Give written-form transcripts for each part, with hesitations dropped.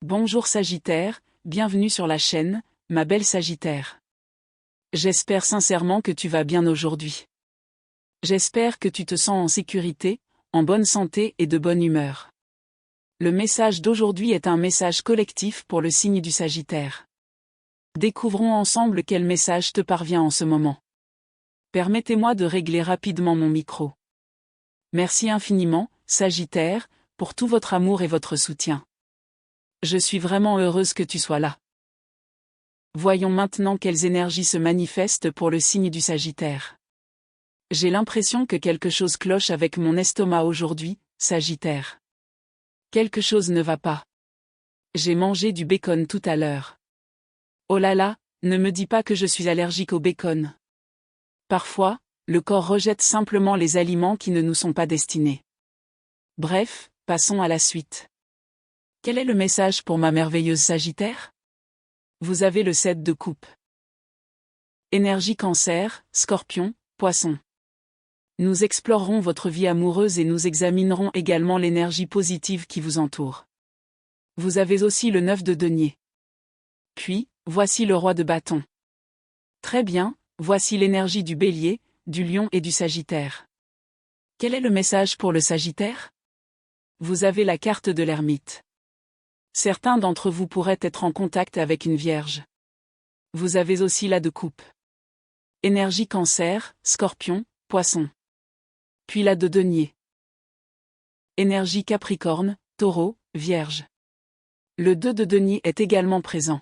Bonjour Sagittaire, bienvenue sur la chaîne, ma belle Sagittaire. J'espère sincèrement que tu vas bien aujourd'hui. J'espère que tu te sens en sécurité, en bonne santé et de bonne humeur. Le message d'aujourd'hui est un message collectif pour le signe du Sagittaire. Découvrons ensemble quel message te parvient en ce moment. Permettez-moi de régler rapidement mon micro. Merci infiniment, Sagittaire, pour tout votre amour et votre soutien. Je suis vraiment heureuse que tu sois là. Voyons maintenant quelles énergies se manifestent pour le signe du Sagittaire. J'ai l'impression que quelque chose cloche avec mon estomac aujourd'hui, Sagittaire. Quelque chose ne va pas. J'ai mangé du bacon tout à l'heure. Oh là là, ne me dis pas que je suis allergique au bacon. Parfois, le corps rejette simplement les aliments qui ne nous sont pas destinés. Bref, passons à la suite. Quel est le message pour ma merveilleuse Sagittaire? Vous avez le 7 de coupe. Énergie Cancer, Scorpion, Poisson. Nous explorerons votre vie amoureuse et nous examinerons également l'énergie positive qui vous entoure. Vous avez aussi le 9 de denier. Puis, voici le roi de bâton. Très bien, voici l'énergie du Bélier, du Lion et du Sagittaire. Quel est le message pour le Sagittaire? Vous avez la carte de l'ermite. Certains d'entre vous pourraient être en contact avec une vierge. Vous avez aussi la de coupe. Énergie Cancer, Scorpion, Poisson. Puis la de denier. Énergie Capricorne, Taureau, Vierge. Le 2 de denier est également présent.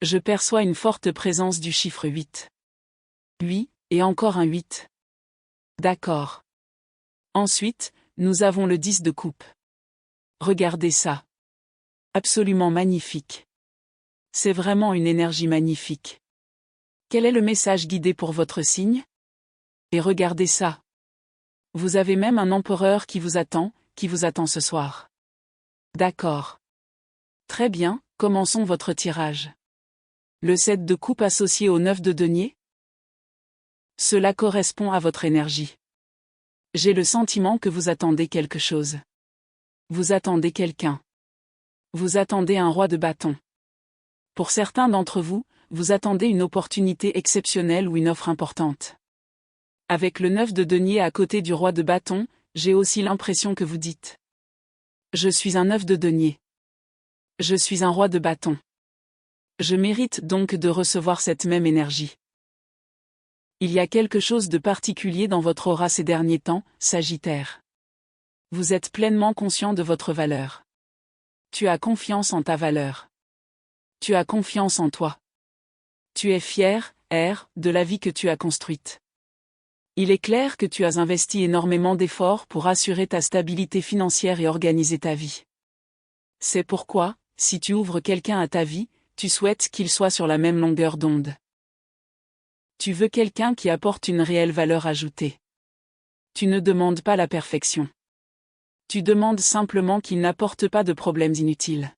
Je perçois une forte présence du chiffre 8. 8, et encore un 8. D'accord. Ensuite, nous avons le 10 de coupe. Regardez ça. Absolument magnifique. C'est vraiment une énergie magnifique. Quel est le message guidé pour votre signe? Et regardez ça. Vous avez même un empereur qui vous attend ce soir. D'accord. Très bien, commençons votre tirage. Le 7 de coupe associé au 9 de denier? Cela correspond à votre énergie. J'ai le sentiment que vous attendez quelque chose. Vous attendez quelqu'un. Vous attendez un roi de bâton. Pour certains d'entre vous, vous attendez une opportunité exceptionnelle ou une offre importante. Avec le 9 de denier à côté du roi de bâton, j'ai aussi l'impression que vous dites. Je suis un 9 de denier. Je suis un roi de bâton. Je mérite donc de recevoir cette même énergie. Il y a quelque chose de particulier dans votre aura ces derniers temps, Sagittaire. Vous êtes pleinement conscient de votre valeur. Tu as confiance en ta valeur. Tu as confiance en toi. Tu es fier, de la vie que tu as construite. Il est clair que tu as investi énormément d'efforts pour assurer ta stabilité financière et organiser ta vie. C'est pourquoi, si tu ouvres quelqu'un à ta vie, tu souhaites qu'il soit sur la même longueur d'onde. Tu veux quelqu'un qui apporte une réelle valeur ajoutée. Tu ne demandes pas la perfection. Tu demandes simplement qu'il n'apporte pas de problèmes inutiles.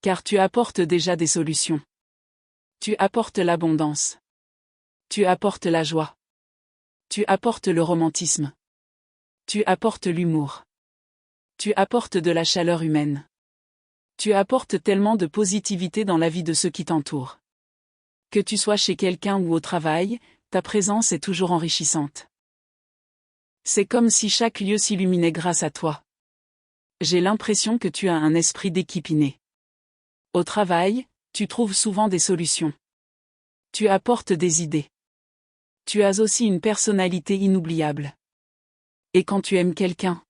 Car tu apportes déjà des solutions. Tu apportes l'abondance. Tu apportes la joie. Tu apportes le romantisme. Tu apportes l'humour. Tu apportes de la chaleur humaine. Tu apportes tellement de positivité dans la vie de ceux qui t'entourent. Que tu sois chez quelqu'un ou au travail, ta présence est toujours enrichissante. C'est comme si chaque lieu s'illuminait grâce à toi. J'ai l'impression que tu as un esprit d'équipe inné. Au travail, tu trouves souvent des solutions. Tu apportes des idées. Tu as aussi une personnalité inoubliable. Et quand tu aimes quelqu'un,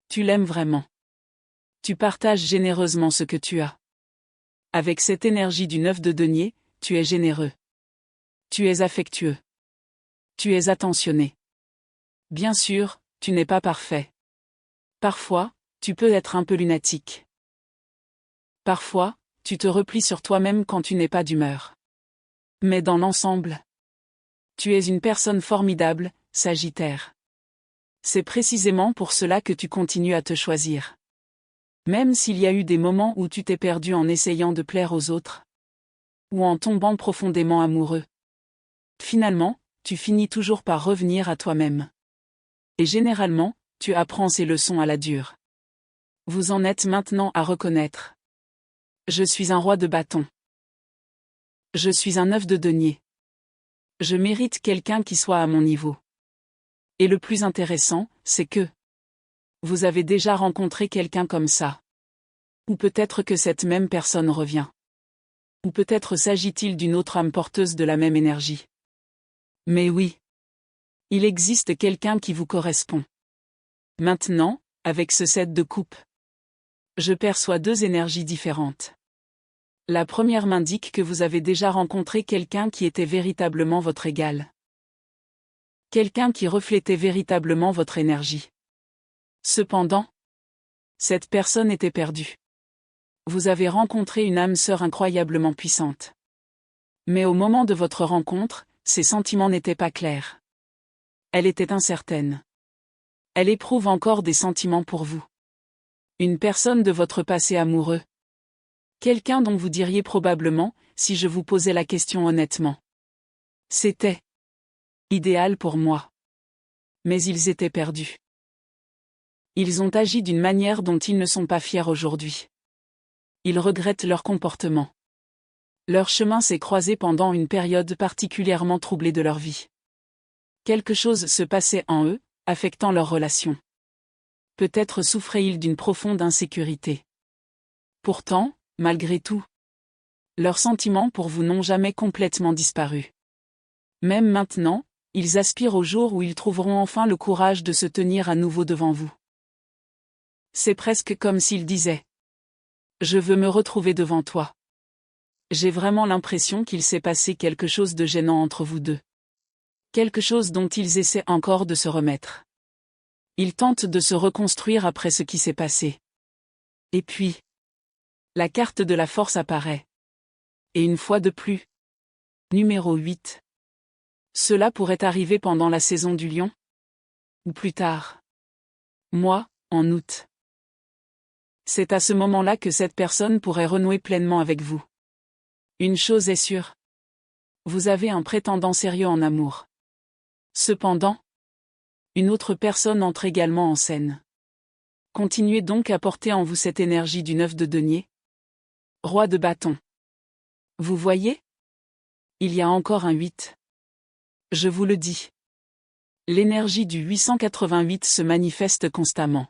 tu l'aimes vraiment. Tu partages généreusement ce que tu as. Avec cette énergie du 9 de denier, tu es généreux. Tu es affectueux. Tu es attentionné. Bien sûr, tu n'es pas parfait. Parfois, tu peux être un peu lunatique. Parfois, tu te replies sur toi-même quand tu n'es pas d'humeur. Mais dans l'ensemble, tu es une personne formidable, Sagittaire. C'est précisément pour cela que tu continues à te choisir. Même s'il y a eu des moments où tu t'es perdu en essayant de plaire aux autres. Ou en tombant profondément amoureux. Finalement, tu finis toujours par revenir à toi-même. Et généralement, tu apprends ces leçons à la dure. Vous en êtes maintenant à reconnaître Je suis un roi de bâton. Je suis un 9 de denier. Je mérite quelqu'un qui soit à mon niveau. Et le plus intéressant, c'est que vous avez déjà rencontré quelqu'un comme ça. Ou peut-être que cette même personne revient. Ou peut-être s'agit-il d'une autre âme porteuse de la même énergie. Mais oui. Il existe quelqu'un qui vous correspond. Maintenant, avec ce 7 de coupe, je perçois deux énergies différentes. La première m'indique que vous avez déjà rencontré quelqu'un qui était véritablement votre égal. Quelqu'un qui reflétait véritablement votre énergie. Cependant, cette personne était perdue. Vous avez rencontré une âme sœur incroyablement puissante. Mais au moment de votre rencontre, ses sentiments n'étaient pas clairs. Elle était incertaine. Elle éprouve encore des sentiments pour vous. Une personne de votre passé amoureux. Quelqu'un dont vous diriez probablement, si je vous posais la question honnêtement. C'était idéal pour moi. Mais ils étaient perdus. Ils ont agi d'une manière dont ils ne sont pas fiers aujourd'hui. Ils regrettent leur comportement. Leur chemin s'est croisé pendant une période particulièrement troublée de leur vie. Quelque chose se passait en eux, affectant leurs relations. Peut-être souffraient-ils d'une profonde insécurité. Pourtant, malgré tout, leurs sentiments pour vous n'ont jamais complètement disparu. Même maintenant, ils aspirent au jour où ils trouveront enfin le courage de se tenir à nouveau devant vous. C'est presque comme s'ils disaient « Je veux me retrouver devant toi ». J'ai vraiment l'impression qu'il s'est passé quelque chose de gênant entre vous deux. Quelque chose dont ils essaient encore de se remettre. Ils tentent de se reconstruire après ce qui s'est passé. Et puis, la carte de la force apparaît. Et une fois de plus. Numéro 8. Cela pourrait arriver pendant la saison du lion? Ou plus tard? Moi, en août. C'est à ce moment-là que cette personne pourrait renouer pleinement avec vous. Une chose est sûre. Vous avez un prétendant sérieux en amour. Cependant, une autre personne entre également en scène. Continuez donc à porter en vous cette énergie du 9 de denier. Roi de bâton. Vous voyez? Il y a encore un 8. Je vous le dis. L'énergie du 888 se manifeste constamment.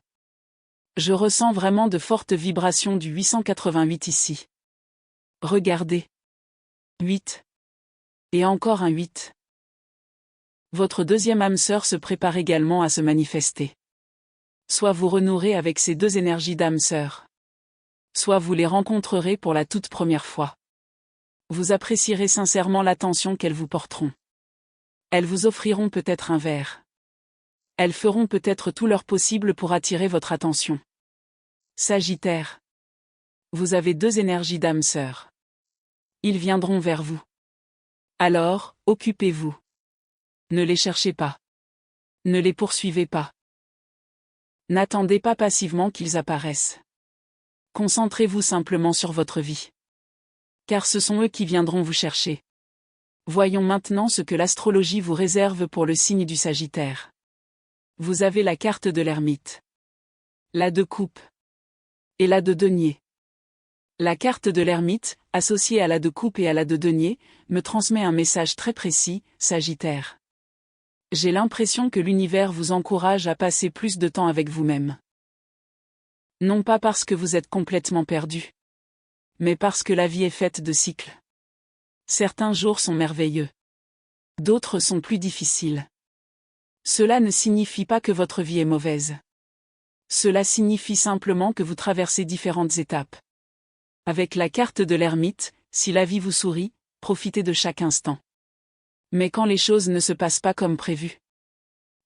Je ressens vraiment de fortes vibrations du 888 ici. Regardez. 8. Et encore un 8. Votre deuxième âme sœur se prépare également à se manifester. Soit vous renouerez avec ces deux énergies d'âme sœur. Soit vous les rencontrerez pour la toute première fois. Vous apprécierez sincèrement l'attention qu'elles vous porteront. Elles vous offriront peut-être un verre. Elles feront peut-être tout leur possible pour attirer votre attention. Sagittaire. Vous avez deux énergies d'âme sœur. Ils viendront vers vous. Alors, occupez-vous. Ne les cherchez pas. Ne les poursuivez pas. N'attendez pas passivement qu'ils apparaissent. Concentrez-vous simplement sur votre vie. Car ce sont eux qui viendront vous chercher. Voyons maintenant ce que l'astrologie vous réserve pour le signe du Sagittaire. Vous avez la carte de l'ermite. La de coupe. Et la de denier. La carte de l'ermite, associée à la de coupe et à la de denier, me transmet un message très précis, Sagittaire. J'ai l'impression que l'univers vous encourage à passer plus de temps avec vous-même. Non pas parce que vous êtes complètement perdu. Mais parce que la vie est faite de cycles. Certains jours sont merveilleux. D'autres sont plus difficiles. Cela ne signifie pas que votre vie est mauvaise. Cela signifie simplement que vous traversez différentes étapes. Avec la carte de l'ermite, si la vie vous sourit, profitez de chaque instant. Mais quand les choses ne se passent pas comme prévu,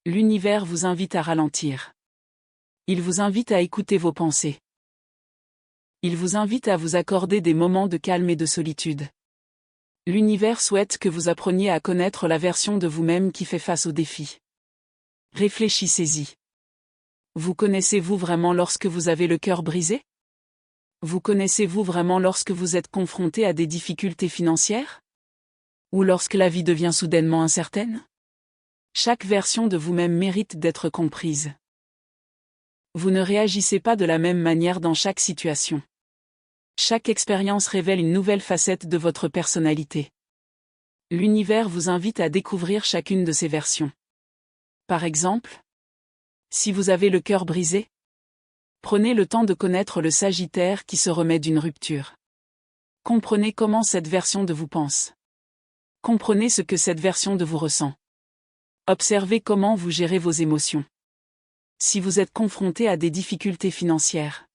l'univers vous invite à ralentir. Il vous invite à écouter vos pensées. Il vous invite à vous accorder des moments de calme et de solitude. L'univers souhaite que vous appreniez à connaître la version de vous-même qui fait face aux défis. Réfléchissez-y. Vous connaissez-vous vraiment lorsque vous avez le cœur brisé? Vous connaissez-vous vraiment lorsque vous êtes confronté à des difficultés financières? Ou lorsque la vie devient soudainement incertaine? Chaque version de vous-même mérite d'être comprise. Vous ne réagissez pas de la même manière dans chaque situation. Chaque expérience révèle une nouvelle facette de votre personnalité. L'univers vous invite à découvrir chacune de ces versions. Par exemple, si vous avez le cœur brisé, prenez le temps de connaître le Sagittaire qui se remet d'une rupture. Comprenez comment cette version de vous pense. Comprenez ce que cette version de vous ressent. Observez comment vous gérez vos émotions. Si vous êtes confronté à des difficultés financières,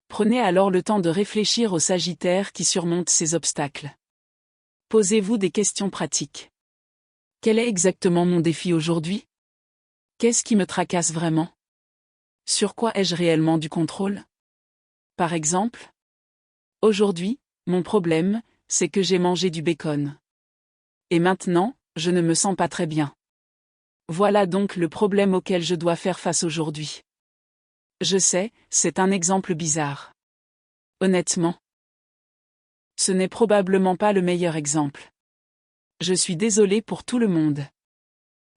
prenez alors le temps de réfléchir au Sagittaire qui surmonte ces obstacles. Posez-vous des questions pratiques. Quel est exactement mon défi aujourd'hui? Qu'est-ce qui me tracasse vraiment? Sur quoi ai-je réellement du contrôle? Par exemple, aujourd'hui, mon problème, c'est que j'ai mangé du bacon. Et maintenant, je ne me sens pas très bien. Voilà donc le problème auquel je dois faire face aujourd'hui. Je sais, c'est un exemple bizarre. Honnêtement, ce n'est probablement pas le meilleur exemple. Je suis désolé pour tout le monde.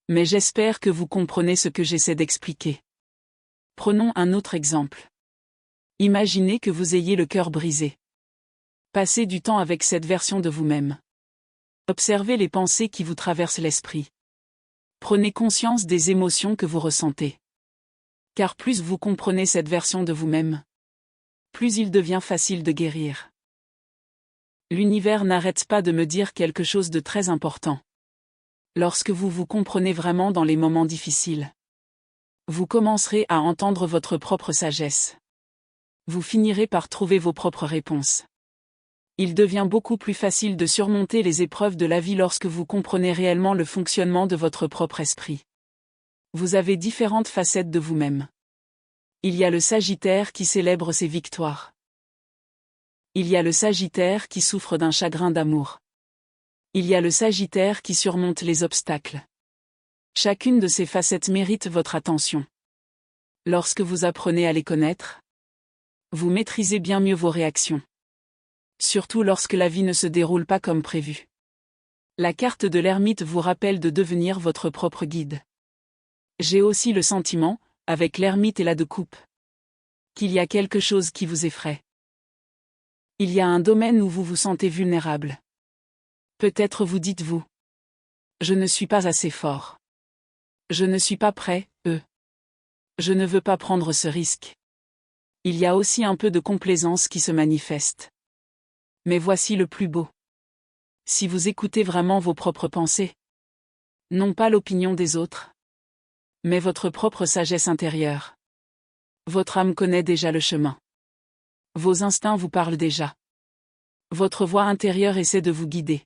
Mais j'espère que vous comprenez ce que j'essaie d'expliquer. Prenons un autre exemple. Imaginez que vous ayez le cœur brisé. Passez du temps avec cette version de vous-même. Observez les pensées qui vous traversent l'esprit. Prenez conscience des émotions que vous ressentez. Car plus vous comprenez cette version de vous-même, plus il devient facile de guérir. L'univers n'arrête pas de me dire quelque chose de très important. Lorsque vous vous comprenez vraiment dans les moments difficiles, vous commencerez à entendre votre propre sagesse. Vous finirez par trouver vos propres réponses. Il devient beaucoup plus facile de surmonter les épreuves de la vie lorsque vous comprenez réellement le fonctionnement de votre propre esprit. Vous avez différentes facettes de vous-même. Il y a le Sagittaire qui célèbre ses victoires. Il y a le Sagittaire qui souffre d'un chagrin d'amour. Il y a le Sagittaire qui surmonte les obstacles. Chacune de ces facettes mérite votre attention. Lorsque vous apprenez à les connaître, vous maîtrisez bien mieux vos réactions. Surtout lorsque la vie ne se déroule pas comme prévu. La carte de l'ermite vous rappelle de devenir votre propre guide. J'ai aussi le sentiment, avec l'ermite et la de coupe, qu'il y a quelque chose qui vous effraie. Il y a un domaine où vous vous sentez vulnérable. Peut-être vous dites-vous: je ne suis pas assez fort. Je ne suis pas prêt, Je ne veux pas prendre ce risque. Il y a aussi un peu de complaisance qui se manifeste. Mais voici le plus beau. Si vous écoutez vraiment vos propres pensées, non pas l'opinion des autres, mais votre propre sagesse intérieure, votre âme connaît déjà le chemin. Vos instincts vous parlent déjà. Votre voix intérieure essaie de vous guider.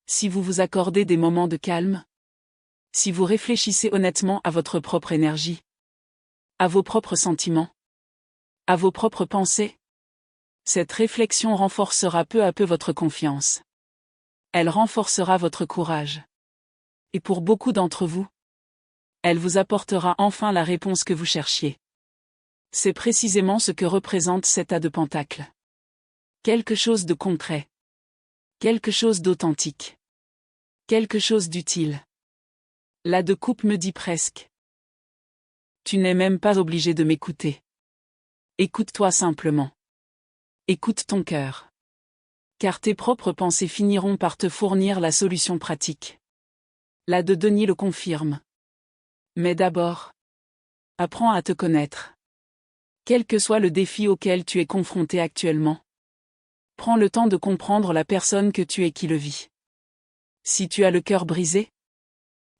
Si vous vous accordez des moments de calme, si vous réfléchissez honnêtement à votre propre énergie, à vos propres sentiments, à vos propres pensées, cette réflexion renforcera peu à peu votre confiance. Elle renforcera votre courage. Et pour beaucoup d'entre vous, elle vous apportera enfin la réponse que vous cherchiez. C'est précisément ce que représente cet as de pentacles. Quelque chose de concret. Quelque chose d'authentique. Quelque chose d'utile. L'as de coupe me dit presque: tu n'es même pas obligé de m'écouter. Écoute-toi simplement. Écoute ton cœur. Car tes propres pensées finiront par te fournir la solution pratique. L'as de denier le confirme. Mais d'abord, apprends à te connaître. Quel que soit le défi auquel tu es confronté actuellement, prends le temps de comprendre la personne que tu es qui le vit. Si tu as le cœur brisé,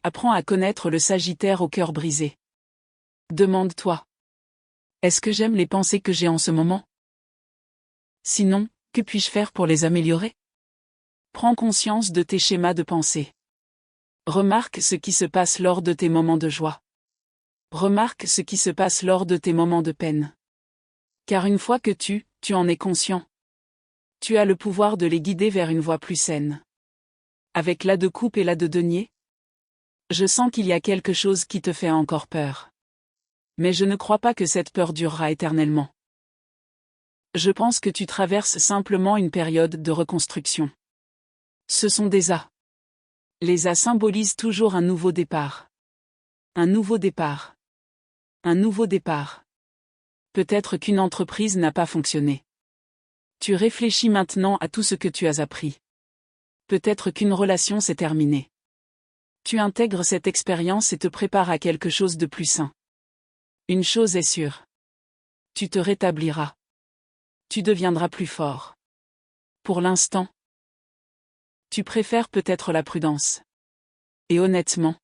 apprends à connaître le Sagittaire au cœur brisé. Demande-toi: est-ce que j'aime les pensées que j'ai en ce moment? Sinon, que puis-je faire pour les améliorer? Prends conscience de tes schémas de pensée. Remarque ce qui se passe lors de tes moments de joie. Remarque ce qui se passe lors de tes moments de peine. Car une fois que tu en es conscient, tu as le pouvoir de les guider vers une voie plus saine. Avec l'as de coupe et l'as de denier, je sens qu'il y a quelque chose qui te fait encore peur. Mais je ne crois pas que cette peur durera éternellement. Je pense que tu traverses simplement une période de reconstruction. Ce sont des as. Les as symbolisent toujours un nouveau départ. Un nouveau départ. Un nouveau départ. Peut-être qu'une entreprise n'a pas fonctionné. Tu réfléchis maintenant à tout ce que tu as appris. Peut-être qu'une relation s'est terminée. Tu intègres cette expérience et te prépares à quelque chose de plus sain. Une chose est sûre. Tu te rétabliras. Tu deviendras plus fort. Pour l'instant, tu préfères peut-être la prudence. Et honnêtement,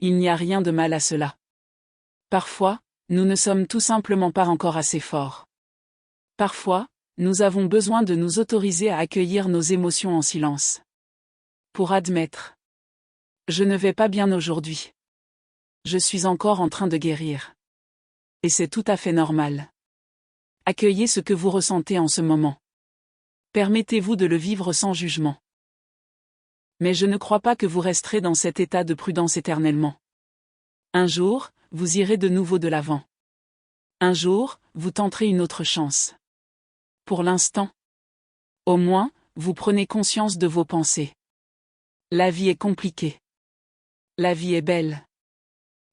il n'y a rien de mal à cela. Parfois, nous ne sommes tout simplement pas encore assez forts. Parfois, nous avons besoin de nous autoriser à accueillir nos émotions en silence. Pour admettre. Je ne vais pas bien aujourd'hui. Je suis encore en train de guérir. Et c'est tout à fait normal. Accueillez ce que vous ressentez en ce moment. Permettez-vous de le vivre sans jugement. Mais je ne crois pas que vous resterez dans cet état de prudence éternellement. Un jour, vous irez de nouveau de l'avant. Un jour, vous tenterez une autre chance. Pour l'instant, au moins, vous prenez conscience de vos pensées. La vie est compliquée. La vie est belle.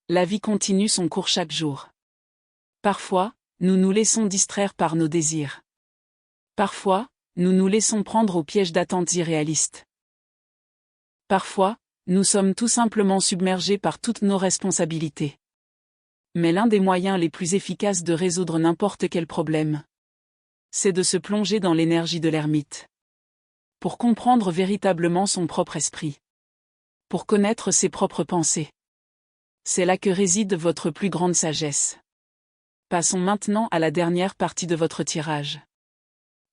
La vie continue son cours chaque jour. Parfois, nous nous laissons distraire par nos désirs. Parfois, nous nous laissons prendre au piège d'attentes irréalistes. Parfois, nous sommes tout simplement submergés par toutes nos responsabilités. Mais l'un des moyens les plus efficaces de résoudre n'importe quel problème, c'est de se plonger dans l'énergie de l'ermite. Pour comprendre véritablement son propre esprit. Pour connaître ses propres pensées. C'est là que réside votre plus grande sagesse. Passons maintenant à la dernière partie de votre tirage.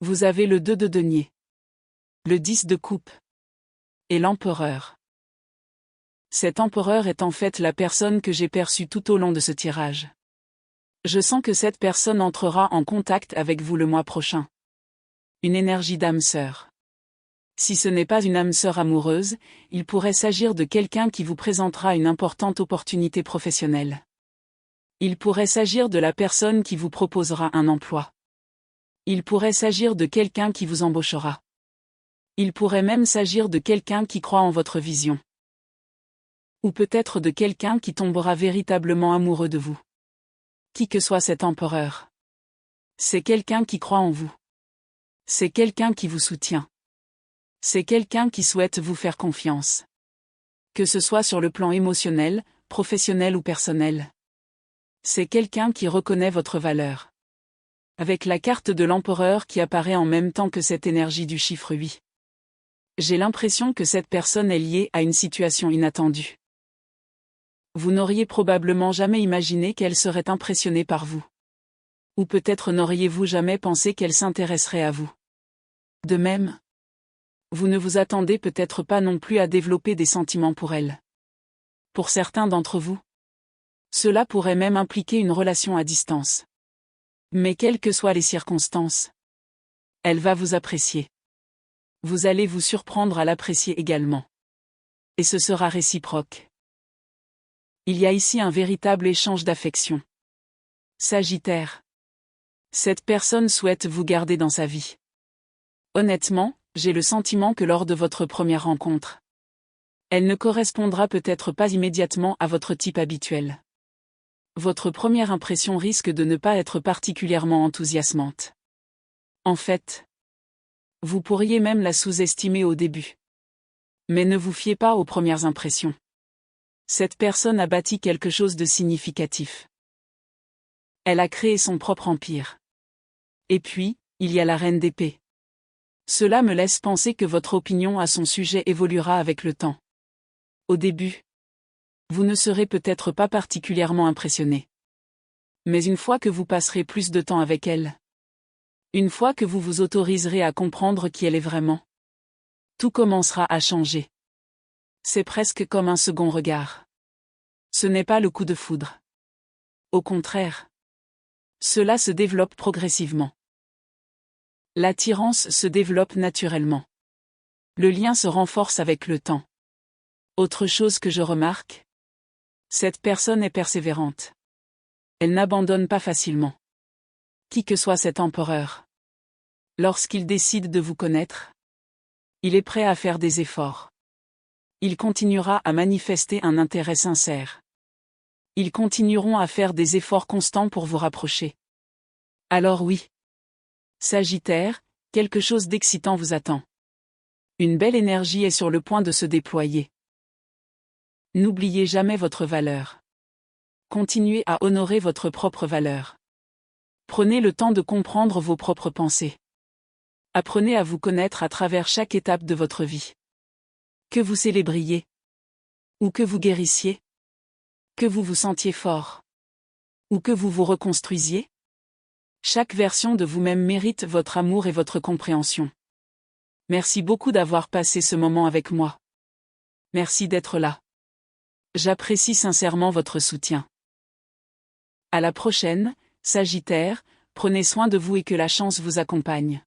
Vous avez le 2 de denier. Le 10 de coupe. Et l'empereur. Cet empereur est en fait la personne que j'ai perçue tout au long de ce tirage. Je sens que cette personne entrera en contact avec vous le mois prochain. Une énergie d'âme sœur. Si ce n'est pas une âme sœur amoureuse, il pourrait s'agir de quelqu'un qui vous présentera une importante opportunité professionnelle. Il pourrait s'agir de la personne qui vous proposera un emploi. Il pourrait s'agir de quelqu'un qui vous embauchera. Il pourrait même s'agir de quelqu'un qui croit en votre vision. Ou peut-être de quelqu'un qui tombera véritablement amoureux de vous. Qui que soit cet empereur. C'est quelqu'un qui croit en vous. C'est quelqu'un qui vous soutient. C'est quelqu'un qui souhaite vous faire confiance. Que ce soit sur le plan émotionnel, professionnel ou personnel. C'est quelqu'un qui reconnaît votre valeur. Avec la carte de l'empereur qui apparaît en même temps que cette énergie du chiffre 8. J'ai l'impression que cette personne est liée à une situation inattendue. Vous n'auriez probablement jamais imaginé qu'elle serait impressionnée par vous. Ou peut-être n'auriez-vous jamais pensé qu'elle s'intéresserait à vous. De même, vous ne vous attendez peut-être pas non plus à développer des sentiments pour elle. Pour certains d'entre vous, cela pourrait même impliquer une relation à distance. Mais quelles que soient les circonstances, elle va vous apprécier. Vous allez vous surprendre à l'apprécier également. Et ce sera réciproque. Il y a ici un véritable échange d'affection. Sagittaire. Cette personne souhaite vous garder dans sa vie. Honnêtement, j'ai le sentiment que lors de votre première rencontre, elle ne correspondra peut-être pas immédiatement à votre type habituel. Votre première impression risque de ne pas être particulièrement enthousiasmante. En fait, vous pourriez même la sous-estimer au début. Mais ne vous fiez pas aux premières impressions. Cette personne a bâti quelque chose de significatif. Elle a créé son propre empire. Et puis, il y a la reine d'épée. Cela me laisse penser que votre opinion à son sujet évoluera avec le temps. Au début, vous ne serez peut-être pas particulièrement impressionné. Mais une fois que vous passerez plus de temps avec elle, une fois que vous vous autoriserez à comprendre qui elle est vraiment, tout commencera à changer. C'est presque comme un second regard. Ce n'est pas le coup de foudre. Au contraire, cela se développe progressivement. L'attirance se développe naturellement. Le lien se renforce avec le temps. Autre chose que je remarque, cette personne est persévérante. Elle n'abandonne pas facilement. Qui que soit cet empereur. Lorsqu'il décide de vous connaître, il est prêt à faire des efforts. Il continuera à manifester un intérêt sincère. Ils continueront à faire des efforts constants pour vous rapprocher. Alors oui. Sagittaire, quelque chose d'excitant vous attend. Une belle énergie est sur le point de se déployer. N'oubliez jamais votre valeur. Continuez à honorer votre propre valeur. Prenez le temps de comprendre vos propres pensées. Apprenez à vous connaître à travers chaque étape de votre vie. Que vous célébriez. Ou que vous guérissiez. Que vous vous sentiez fort. Ou que vous vous reconstruisiez. Chaque version de vous-même mérite votre amour et votre compréhension. Merci beaucoup d'avoir passé ce moment avec moi. Merci d'être là. J'apprécie sincèrement votre soutien. À la prochaine, Sagittaire, prenez soin de vous et que la chance vous accompagne.